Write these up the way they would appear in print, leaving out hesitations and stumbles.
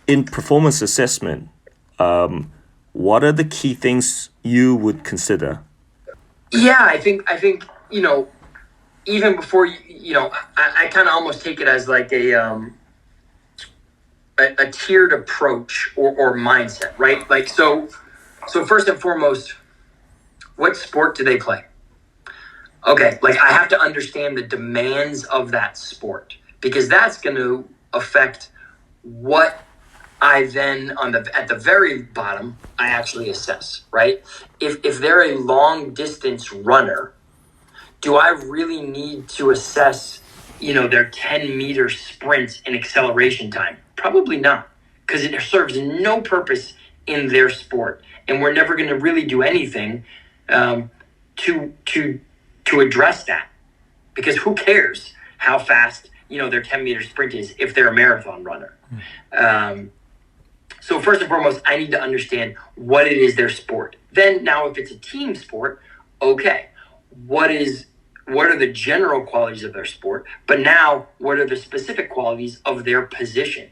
in performance assessment, what are the key things you would consider? Yeah, I think even before I kind of almost take it as like a tiered approach or mindset, right? Like so first and foremost, what sport do they play? Okay, like I have to understand the demands of that sport, because that's going to affect what I then at the very bottom I actually assess, right? If they're a long distance runner, do I really need to assess, their 10-meter sprint and acceleration time? Probably not, because it serves no purpose in their sport, and we're never going to really do anything to address that, because who cares how fast their 10-meter sprint is if they're a marathon runner. So first and foremost, I need to understand what it is their sport. Then now if it's a team sport, okay, what are the general qualities of their sport? But now what are the specific qualities of their position,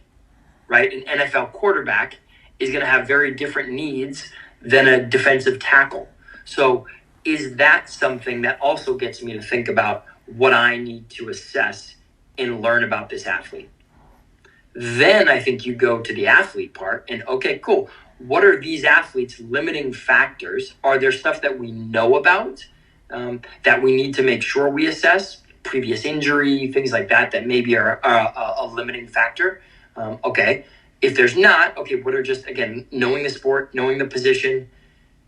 right? An NFL quarterback is going to have very different needs than a defensive tackle. So is that something that also gets me to think about what I need to assess and learn about this athlete? Then I think you go to the athlete part and, okay, cool. What are these athletes' limiting factors? Are there stuff that we know about that we need to make sure we assess? Previous injury, things like that maybe are a limiting factor. Okay. If there's not, okay, what are just, again, knowing the sport, knowing the position,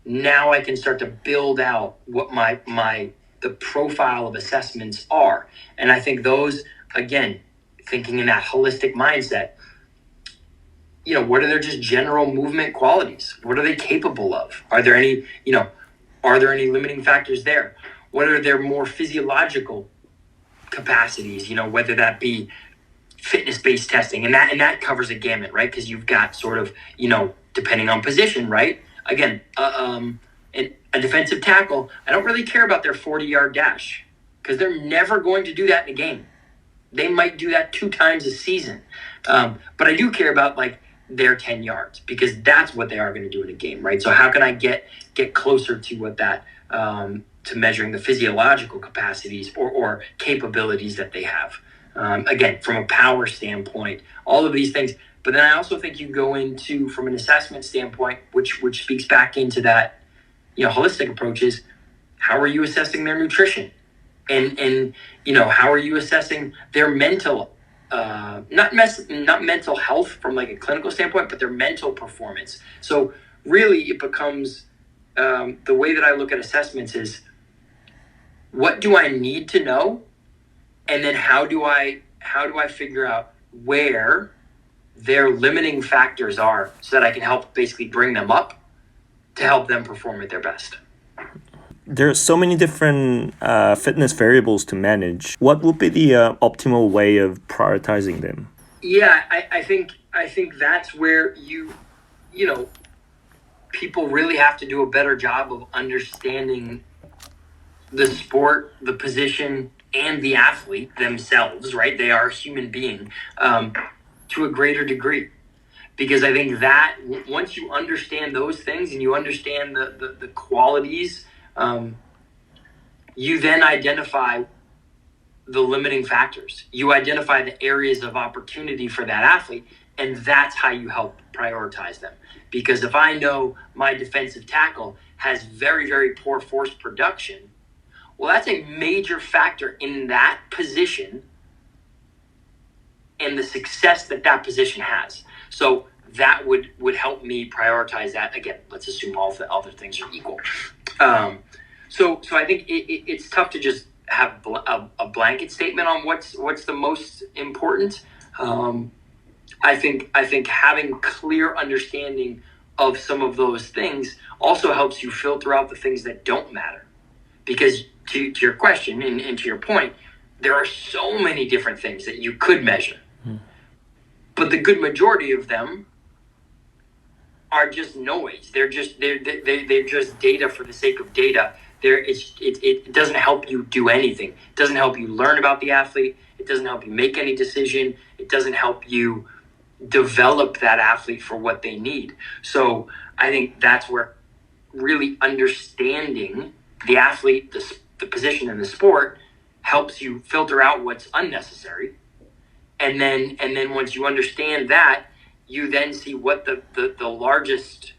now I can start to build out what the profile of assessments are. And I think those, again, thinking in that holistic mindset, what are their just general movement qualities? What are they capable of? Are there any limiting factors there? What are their more physiological capacities? Whether that be fitness-based testing, and that covers a gamut, right? Because you've got sort of, depending on position, right? Again, a defensive tackle, I don't really care about their 40-yard dash, because they're never going to do that in a game. They might do that 2 times a season. But I do care about like their 10 yards, because that's what they are going to do in a game, right? So how can I get closer to what that, to measuring the physiological capacities or capabilities that they have? Again, from a power standpoint, all of these things. But then I also think you go into, from an assessment standpoint, which speaks back into that, holistic approaches. How are you assessing their nutrition? And how are you assessing their mental, not mental health from like a clinical standpoint, but their mental performance. So really it becomes, the way that I look at assessments is, what do I need to know? And then how do I figure out where their limiting factors are, so that I can help basically bring them up to help them perform at their best. There are so many different fitness variables to manage. What would be the optimal way of prioritizing them? Yeah, I think that's where people really have to do a better job of understanding the sport, the position, and the athlete themselves, right? They are a human being to a greater degree. Because I think that once you understand those things and you understand the qualities, you then identify the limiting factors. You identify the areas of opportunity for that athlete, and that's how you help prioritize them. Because if I know my defensive tackle has very, very poor force production, well, that's a major factor in that position and the success that position has. So that would help me prioritize that. Again, let's assume all the other things are equal. So I think it's tough to just have a blanket statement on what's the most important. I think having clear understanding of some of those things also helps you filter out the things that don't matter. Because to your question and to your point, there are so many different things that you could measure. But the good majority of them are just noise. They're just data for the sake of data. It doesn't help you do anything. It doesn't help you learn about the athlete. It doesn't help you make any decision. It doesn't help you develop that athlete for what they need. So I think that's where really understanding the athlete, the position in the sport, helps you filter out what's unnecessary. And then once you understand that, you then see what the largest,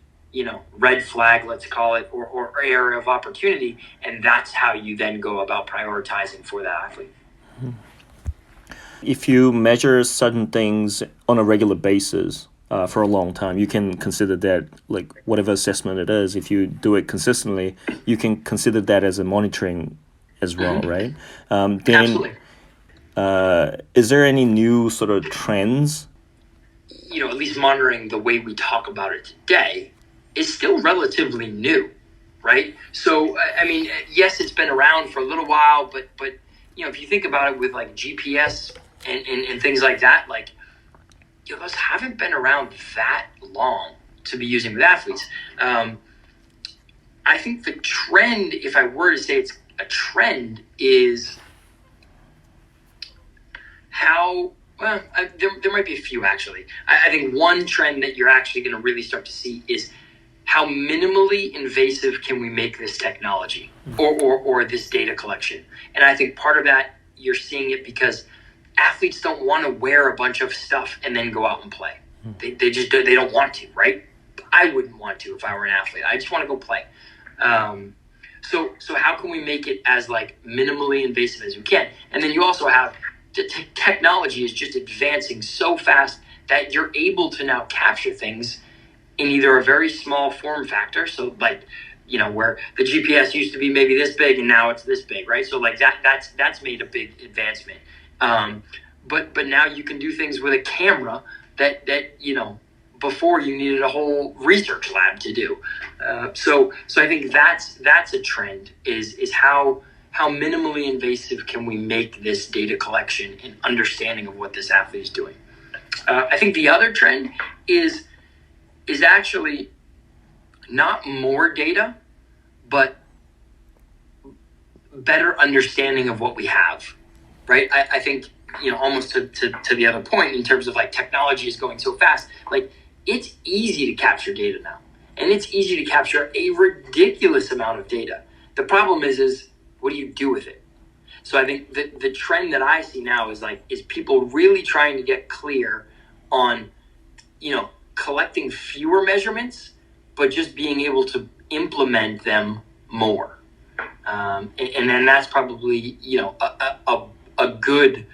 red flag, let's call it, or area of opportunity, and that's how you then go about prioritizing for that athlete. If you measure certain things on a regular basis for a long time, you can consider that, like whatever assessment it is, if you do it consistently, you can consider that as a monitoring as well, right? Absolutely. Is there any new sort of trends? At least monitoring the way we talk about it today is still relatively new, right? So, I mean, yes, it's been around for a little while, but if you think about it with like GPS and things like that, like, those haven't been around that long to be using with athletes. I think the trend, if I were to say it's a trend, is how, there might be a few actually. I think one trend that you're actually going to really start to see is how minimally invasive can we make this technology or this data collection. And I think part of that, you're seeing it because athletes don't want to wear a bunch of stuff and then go out and play. They don't want to, right? I wouldn't want to if I were an athlete. I just want to go play. So how can we make it as like minimally invasive as we can? And then you also have technology is just advancing so fast that you're able to now capture things in either a very small form factor. So like, where the GPS used to be maybe this big and now it's this big, right? So like that's made a big advancement. But now you can do things with a camera that before you needed a whole research lab to do. So I think that's a trend is how minimally invasive can we make this data collection and understanding of what this athlete is doing. I think the other trend is actually not more data, but better understanding of what we have, right? I think, almost to the other point in terms of like technology is going so fast, like it's easy to capture data now. And it's easy to capture a ridiculous amount of data. The problem is what do you do with it? So I think the trend that I see now is people really trying to get clear on, collecting fewer measurements, but just being able to implement them more. And then that's probably, a good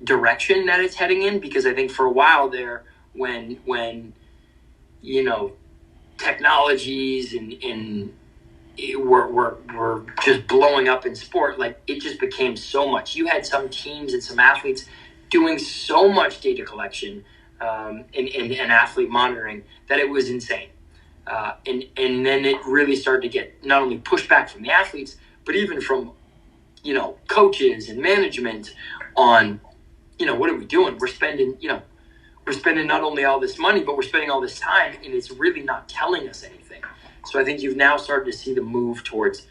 direction that it's heading in, because I think for a while there, when technologies and were just blowing up in sport, like it just became so much. You had some teams and some athletes doing so much data collection and athlete monitoring that it was insane. And then it really started to get not only pushback from the athletes, but even from, coaches and management on, what are we doing? We're spending not only all this money, but we're spending all this time, and it's really not telling us anything. So I think you've now started to see the move towards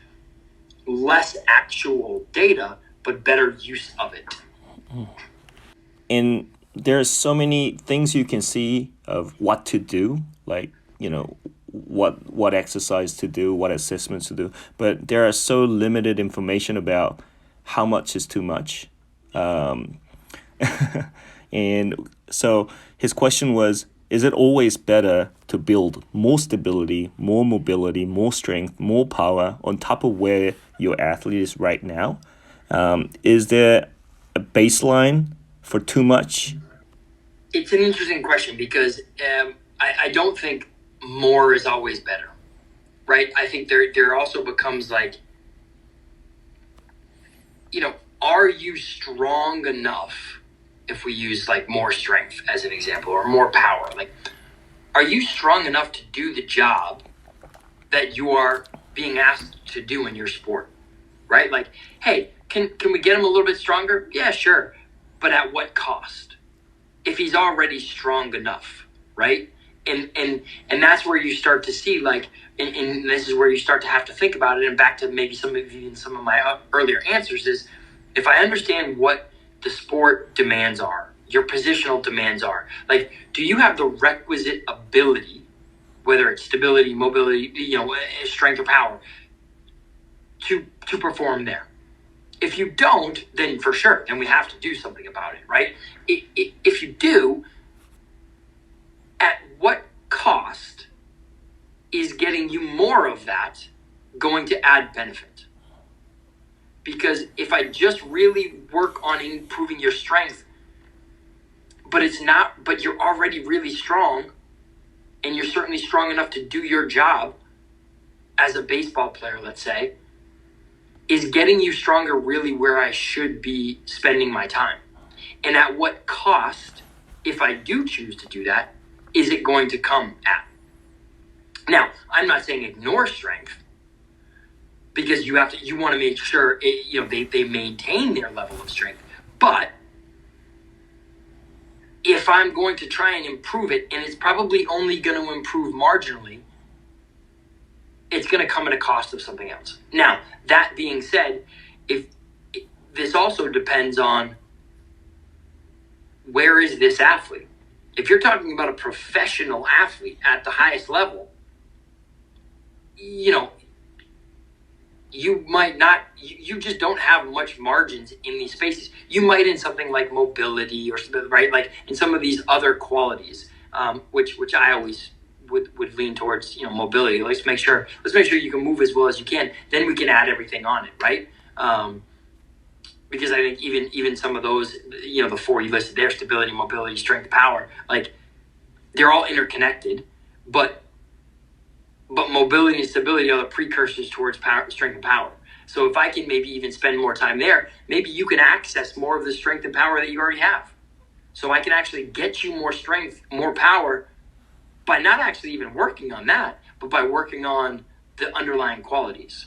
less actual data, but better use of it. And there's so many things you can see of what to do, like, what exercise to do, what assessments to do, but there are so limited information about how much is too much. And so his question was, is it always better to build more stability, more mobility, more strength, more power on top of where your athlete is right now? Is there a baseline for too much? It's an interesting question because I don't think more is always better, right? I think there also becomes like, are you strong enough? If we use like more strength as an example or more power, like, are you strong enough to do the job that you are being asked to do in your sport, right? Like, hey, can we get him a little bit stronger? Yeah, sure. But at what cost? If he's already strong enough, right? And that's where you start to see like, and this is where you start to have to think about it. And back to maybe some of my earlier answers is, if I understand what the sport demands are, your positional demands are. Like, do you have the requisite ability, whether it's stability, mobility, strength or power, to perform there? If you don't, then for sure, then we have to do something about it, right? If you do, at what cost is getting you more of that going to add benefit? Because if I just really work on improving your strength, but you're already really strong, and you're certainly strong enough to do your job as a baseball player, let's say, is getting you stronger really where I should be spending my time? And at what cost, if I do choose to do that, is it going to come at? Now, I'm not saying ignore strength, because you want to make sure they maintain their level of strength. But if I'm going to try and improve it, and it's probably only going to improve marginally, it's going to come at a cost of something else. Now, that being said, this also depends on where is this athlete. If you're talking about a professional athlete at the highest level, you might not, you just don't have much margins in these spaces. You might in something like mobility or something, right? Like in some of these other qualities, which I always would lean towards, mobility. Let's make sure you can move as well as you can. Then we can add everything on it, right? Because I think even some of those, the four you listed there, stability, mobility, strength, power, like they're all interconnected, but mobility and stability are the precursors towards power, strength and power. So if I can maybe even spend more time there, maybe you can access more of the strength and power that you already have. So I can actually get you more strength, more power by not actually even working on that, but by working on the underlying qualities.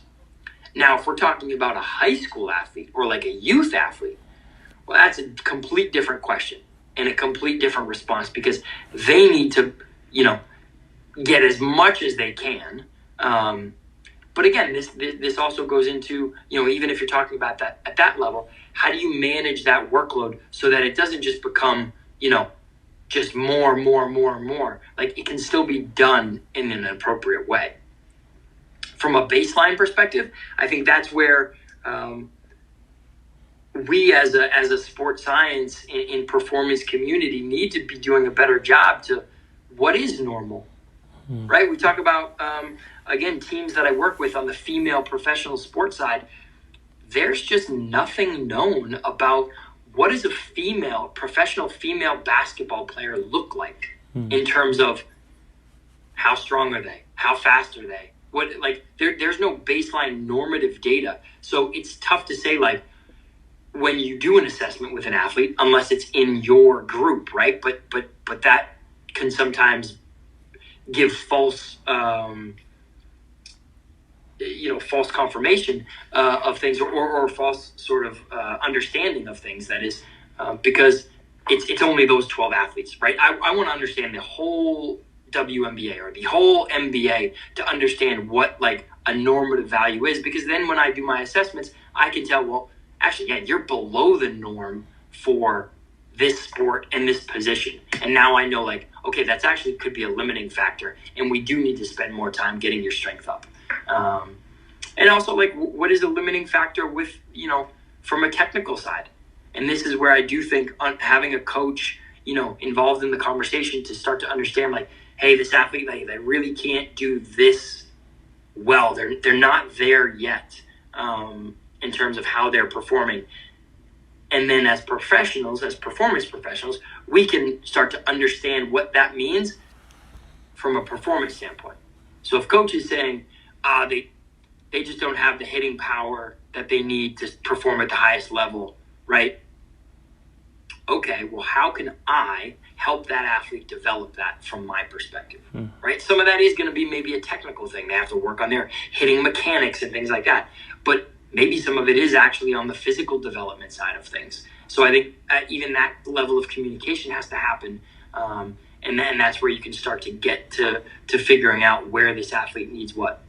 Now, if we're talking about a high school athlete or like a youth athlete, well, that's a complete different question and a complete different response, because they need to, get as much as they can. But again, this also goes into, even if you're talking about that at that level, how do you manage that workload so that it doesn't just become, just more. Like it can still be done in an appropriate way. From a baseline perspective, I think that's where we as a sports science in performance community need to be doing a better job to what is normal. Right? We talk about, again, teams that I work with on the female professional sports side. There's just nothing known about what does a professional female basketball player look like in terms of how strong are they? How fast are they? There's no baseline normative data. So it's tough to say, like, when you do an assessment with an athlete, unless it's in your group, right? But that can sometimes give false false confirmation of things, or false sort of understanding of things, that is, because it's only those 12 athletes, right? I want to understand the whole WNBA or the whole NBA to understand what like a normative value is, because then when I do my assessments, I can tell, well, actually, yeah, you're below the norm for this sport and this position. And now I know, like, okay, that's actually could be a limiting factor, and we do need to spend more time getting your strength up. And also, like, what is a limiting factor with, from a technical side? And this is where I do think having a coach, involved in the conversation to start to understand, like, hey, this athlete, like, they really can't do this well. They're not there yet in terms of how they're performing. And then as professionals, as performance professionals, we can start to understand what that means from a performance standpoint. So if coach is saying they just don't have the hitting power that they need to perform at the highest level, right? Okay, well, how can I help that athlete develop that from my perspective, right? Some of that is going to be maybe a technical thing. They have to work on their hitting mechanics and things like that. But maybe some of it is actually on the physical development side of things. So I think even that level of communication has to happen. And then that's where you can start to get to figuring out where this athlete needs what.